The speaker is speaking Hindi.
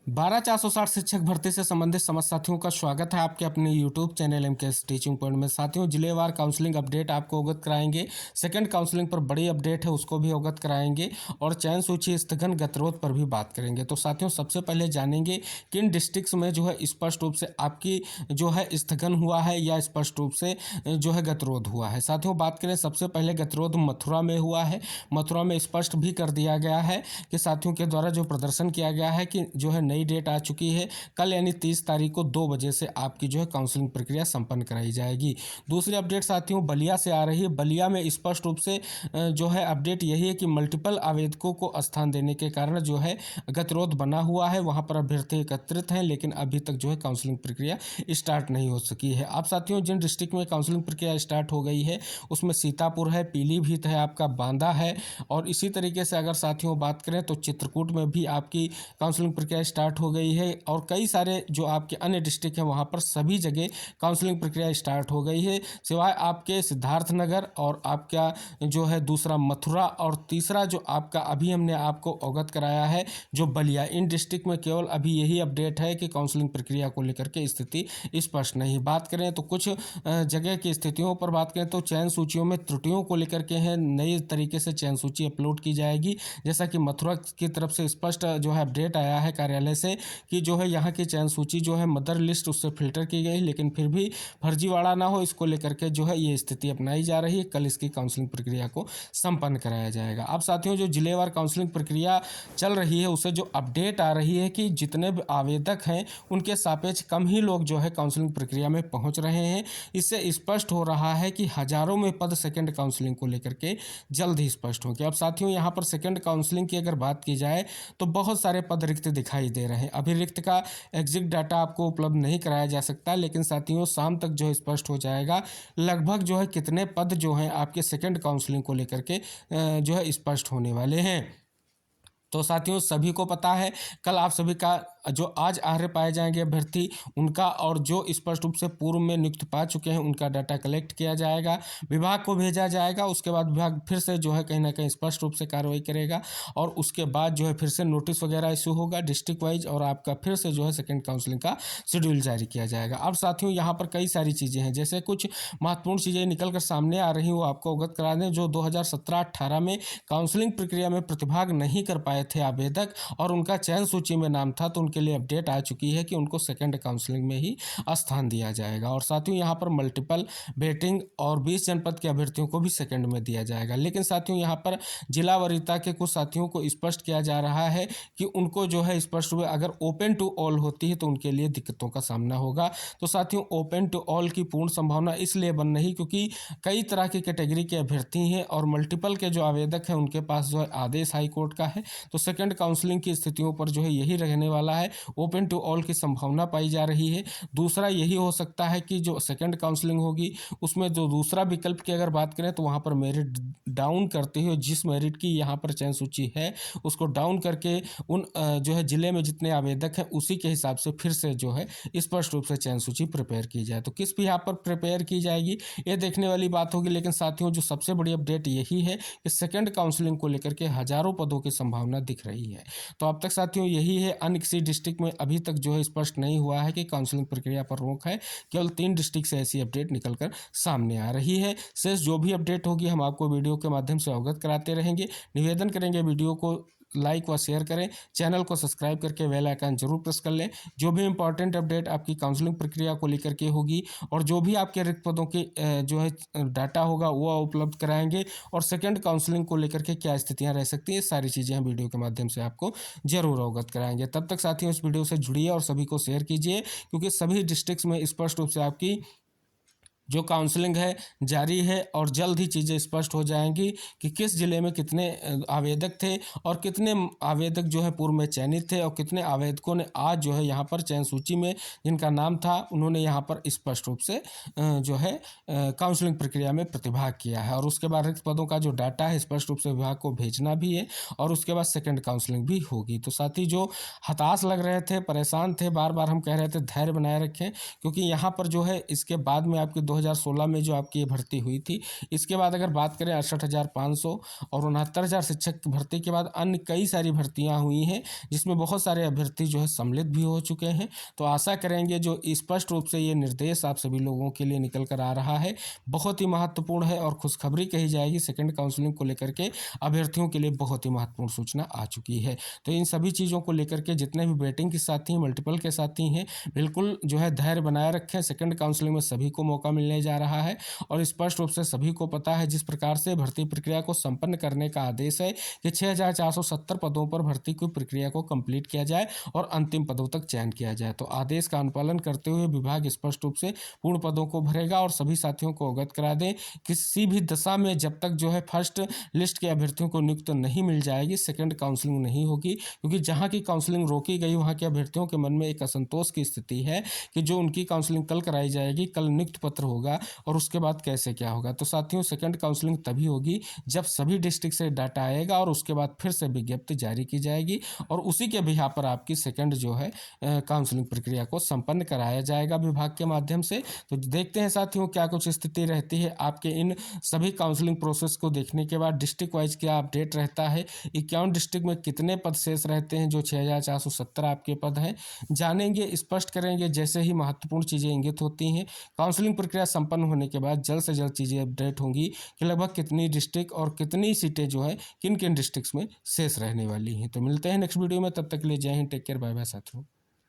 12,460 शिक्षक भर्ती से संबंधित समस्त साथियों का स्वागत है आपके अपने YouTube channel MKS teaching point में। साथियों, जिलेवार काउंसलिंग अपडेट आपको अवगत कराएंगे। सेकंड काउंसलिंग पर बड़ी अपडेट है, उसको भी अवगत कराएंगे और चयन सूची स्थगन गतिरोध पर भी बात करेंगे। तो साथियों, सबसे पहले जानेंगे किन डिस्ट्रिक्ट्स में जो है स्पष्ट रूप से आपकी जो है स्थगन हुआ है या स्पष्ट रूप से जो है गतिरोध हुआ है। साथियों, बात करें सबसे पहले गतिरोध मथुरा में हुआ है। मथुरा में स्पष्ट भी कर दिया गया है कि साथियों के द्वारा जो प्रदर्शन किया गया है कि जो है नई डेट आ चुकी है, कल यानी 30 तारीख को 2 बजे से आपकी जो है काउंसलिंग प्रक्रिया संपन्न कराई जाएगी। दूसरी अपडेट साथियों बलिया से आ रही है। बलिया में स्पष्ट रूप से जो है अपडेट यही है कि मल्टीपल आवेदकों को स्थान देने के कारण जो है गतिरोध बना हुआ है। वहां पर अभ्यर्थी एकत्रित हैं, लेकिन अभी तक जो है काउंसलिंग प्रक्रिया स्टार्ट नहीं हो सकी है। अब साथियों, जिन डिस्ट्रिक्ट में काउंसलिंग प्रक्रिया स्टार्ट हो गई है उसमें सीतापुर है, पीलीभीत है, आपका बांदा है और इसी तरीके से अगर साथियों बात करें तो चित्रकूट में भी आपकी काउंसलिंग प्रक्रिया स्टार्ट हो गई है और कई सारे जो आपके अन्य डिस्ट्रिक्ट हैं वहाँ पर सभी जगह काउंसलिंग प्रक्रिया स्टार्ट हो गई है, सिवाय आपके सिद्धार्थनगर और आपका जो है दूसरा मथुरा और तीसरा जो आपका अभी हमने आपको अवगत कराया है जो बलिया। इन डिस्ट्रिक्ट में केवल अभी यही अपडेट है कि काउंसलिंग प्रक्रिया को लेकर के स्थिति स्पष्ट नहीं। बात करें तो कुछ जगह की स्थितियों पर बात करें तो चयन सूचियों में त्रुटियों को लेकर के हैं, नई तरीके से चयन सूची अपलोड की जाएगी। जैसा कि मथुरा की तरफ से स्पष्ट जो है अपडेट आया है कार्यालय से कि जो है यहाँ की चयन सूची जो है मदर लिस्ट उससे फिल्टर की गई, लेकिन फिर भी फर्जीवाड़ा ना हो इसको लेकर के जो है ये स्थिति अपनाई जा रही है। कल इसकी काउंसलिंग प्रक्रिया को संपन्न कराया जाएगा। अब साथियों, जो जिलेवार काउंसलिंग प्रक्रिया चल रही है उसे जो अपडेट आ रही है कि जितने भी आवेदक हैं उनके सापेक्ष कम ही लोग जो है काउंसलिंग प्रक्रिया में पहुंच रहे हैं। इससे स्पष्ट हो रहा है कि हजारों में पद सेकेंड काउंसलिंग को लेकर के जल्द ही स्पष्ट होंगे। अब साथियों, यहाँ पर सेकेंड काउंसलिंग की अगर बात की जाए तो बहुत सारे पद रिक्त दिखाई दे रहे हैं। अभी रिक्त का एग्जैक्ट डाटा आपको उपलब्ध नहीं कराया जा सकता, लेकिन साथियों शाम तक जो है स्पष्ट हो जाएगा लगभग जो है कितने पद जो हैं आपके सेकेंड काउंसलिंग को लेकर के जो है स्पष्ट होने वाले हैं। तो साथियों, सभी को पता है कल आप सभी का जो आज आर्य पाए जाएंगे अभ्यर्थी उनका और जो स्पष्ट रूप से पूर्व में नियुक्त पा चुके हैं उनका डाटा कलेक्ट किया जाएगा, विभाग को भेजा जाएगा। उसके बाद विभाग फिर से जो है कहीं ना कहीं स्पष्ट रूप से कार्रवाई करेगा और उसके बाद जो है फिर से नोटिस वगैरह इशू होगा डिस्ट्रिक्ट वाइज और आपका फिर से जो है सेकेंड काउंसलिंग का शेड्यूल जारी किया जाएगा। अब साथियों, यहाँ पर कई सारी चीज़ें हैं, जैसे कुछ महत्वपूर्ण चीज़ें निकल कर सामने आ रही हैं वो आपको अवगत करा दें। जो 2017-18 में काउंसलिंग प्रक्रिया में प्रतिभाग नहीं कर पाए थे आवेदक और उनका चयन सूची में नाम था, तो उनके लिए अपडेट आ चुकी है कि उनको सेकंड काउंसलिंग में ही स्थान दिया जाएगा। और साथियों, यहाँ पर मल्टीपल वेटिंग और 20 जनपद के अभ्यर्थियों को भी सेकंड में दिया जाएगा। लेकिन साथियों, यहाँ पर जिला वरीयता के कुछ साथियों को स्पष्ट किया जा रहा है कि उनको जो है स्पष्ट रूप अगर ओपन टू ऑल होती है तो उनके लिए दिक्कतों का सामना होगा। तो साथियों, ओपन टू ऑल की पूर्ण संभावना इसलिए बन रही क्योंकि कई तरह की कैटेगरी के अभ्यर्थी हैं और मल्टीपल के जो आवेदक हैं उनके पास जो है आदेश हाईकोर्ट का है। तो सेकंड काउंसलिंग की स्थितियों पर जो है यही रहने वाला है, ओपन टू ऑल की संभावना पाई जा रही है। दूसरा यही हो सकता है कि जो सेकंड काउंसलिंग होगी उसमें जो दूसरा विकल्प की अगर बात करें तो वहां पर मेरिट डाउन करते हुए जिस मेरिट की यहाँ पर चयन सूची है उसको डाउन करके उन जो है जिले में जितने आवेदक हैं उसी के हिसाब से फिर से जो है स्पष्ट रूप से चयन सूची प्रिपेयर की जाए। तो किस भी यहाँ पर प्रिपेयर की जाएगी ये देखने वाली बात होगी। लेकिन साथियों, जो सबसे बड़ी अपडेट यही है कि सेकंड काउंसलिंग को लेकर के हजारों पदों की संभावना दिख रही है। तो अब तक साथियों यही है, अन्य किसी डिस्ट्रिक्ट में अभी तक जो है स्पष्ट नहीं हुआ है कि काउंसलिंग प्रक्रिया पर रोक है। केवल 3 डिस्ट्रिक्ट से ऐसी अपडेट निकलकर सामने आ रही है। शेष जो भी अपडेट होगी हम आपको वीडियो के माध्यम से अवगत कराते रहेंगे। निवेदन करेंगे वीडियो को लाइक व शेयर करें, चैनल को सब्सक्राइब करके बेल आइकन जरूर प्रेस कर लें। जो भी इंपॉर्टेंट अपडेट आपकी काउंसलिंग प्रक्रिया को लेकर के होगी और जो भी आपके रिक्त पदों के जो है डाटा होगा वो उपलब्ध कराएंगे और सेकंड काउंसलिंग को लेकर के क्या स्थितियां रह सकती हैं सारी चीज़ें हम वीडियो के माध्यम से आपको जरूर अवगत कराएंगे। तब तक साथियों इस वीडियो से जुड़िए और सभी को शेयर कीजिए क्योंकि सभी डिस्ट्रिक्ट्स में स्पष्ट रूप से आपकी जो काउंसलिंग है जारी है और जल्द ही चीज़ें स्पष्ट हो जाएंगी कि किस ज़िले में कितने आवेदक थे और कितने आवेदक जो है पूर्व में चयनित थे और कितने आवेदकों ने आज जो है यहाँ पर चयन सूची में जिनका नाम था उन्होंने यहाँ पर स्पष्ट रूप से जो है काउंसलिंग प्रक्रिया में प्रतिभाग किया है। और उसके बाद रिक्त पदों का जो डाटा है स्पष्ट रूप से विभाग को भेजना भी है और उसके बाद सेकेंड काउंसलिंग भी होगी। तो साथ ही जो हताश लग रहे थे, परेशान थे, बार बार हम कह रहे थे धैर्य बनाए रखें क्योंकि यहाँ पर जो है इसके बाद में आपकी 2016 में जो आपकी ये भर्ती हुई थी। इसके बाद अगर बात करें 68,500 और 69,000 शिक्षक की भर्ती के बाद अन्य कई सारी भर्तियां हुई हैं, जिसमें बहुत सारे अभ्यर्थी जो है सम्मिलित भी हो चुके हैं। तो आशा करेंगे जो स्पष्ट रूप से ये निर्देश आप सभी लोगों के लिए निकल कर आ रहा है, बहुत ही महत्वपूर्ण है और खुशखबरी कही जाएगी। सेकंड काउंसलिंग को लेकर के अभ्यर्थियों के लिए बहुत ही महत्वपूर्ण सूचना आ चुकी है। तो इन सभी चीज़ों को लेकर के जितने भी वेटिंग के साथी, मल्टीपल के साथी हैं, बिल्कुल जो है धैर्य बनाए रखें। सेकंड काउंसलिंग में सभी को मौका मिलने जा रहा है और स्पष्ट रूप से सभी को पता है जिस प्रकार से भर्ती प्रक्रिया को संपन्न करने का आदेश है कि 6,470 पदों पर भर्ती की प्रक्रिया को कंप्लीट किया जाए और अंतिम पदों तक चयन किया जाए। तो आदेश का अनुपालन करते हुए विभाग स्पष्ट रूप से पूर्ण पदों को भरेगा और सभी साथियों को अवगत करा दें, किसी भी दशा में जब तक जो है फर्स्ट लिस्ट के अभ्यर्थियों को नियुक्त नहीं मिल जाएगी, सेकंड काउंसलिंग नहीं होगी। क्योंकि जहां की काउंसलिंग रोकी गई वहां के अभ्यर्थियों के मन में एक असंतोष की स्थिति है कि जो उनकी काउंसलिंग कल कराई जाएगी, कल नियुक्त पत्र होगा और उसके बाद कैसे क्या होगा। तो साथियों, सेकंड काउंसलिंग तभी होगी जब सभी डिस्ट्रिक्ट से डाटा आएगा और उसके बाद फिर से विज्ञप्ति जारी की जाएगी और उसी के बिहाफ पर आपकी सेकंड जो है काउंसलिंग प्रक्रिया को संपन्न कराया जाएगा विभाग के माध्यम से। तो देखते हैं साथियों क्या कुछ स्थिति रहती है आपके इन सभी काउंसलिंग प्रोसेस को देखने के बाद। डिस्ट्रिक्ट वाइज क्या अपडेट रहता है, 51 डिस्ट्रिक्ट में कितने पद शेष रहते हैं, जो 6,470 आपके पद हैं, जानेंगे, स्पष्ट करेंगे जैसे ही महत्वपूर्ण चीज़ें इंगित होती हैं। काउंसलिंग प्रक्रिया संपन्न होने के बाद जल्द से जल्द चीज़ें अपडेट होंगी कि लगभग कितनी डिस्ट्रिक्ट और कितनी सीटें जो है किन किन डिस्ट्रिक्ट्स में शेष रहने वाली हैं। तो मिलते हैं नेक्स्ट वीडियो में, तब तक के लिए जय हिंद, टेक केयर, बाय बाय साथियों।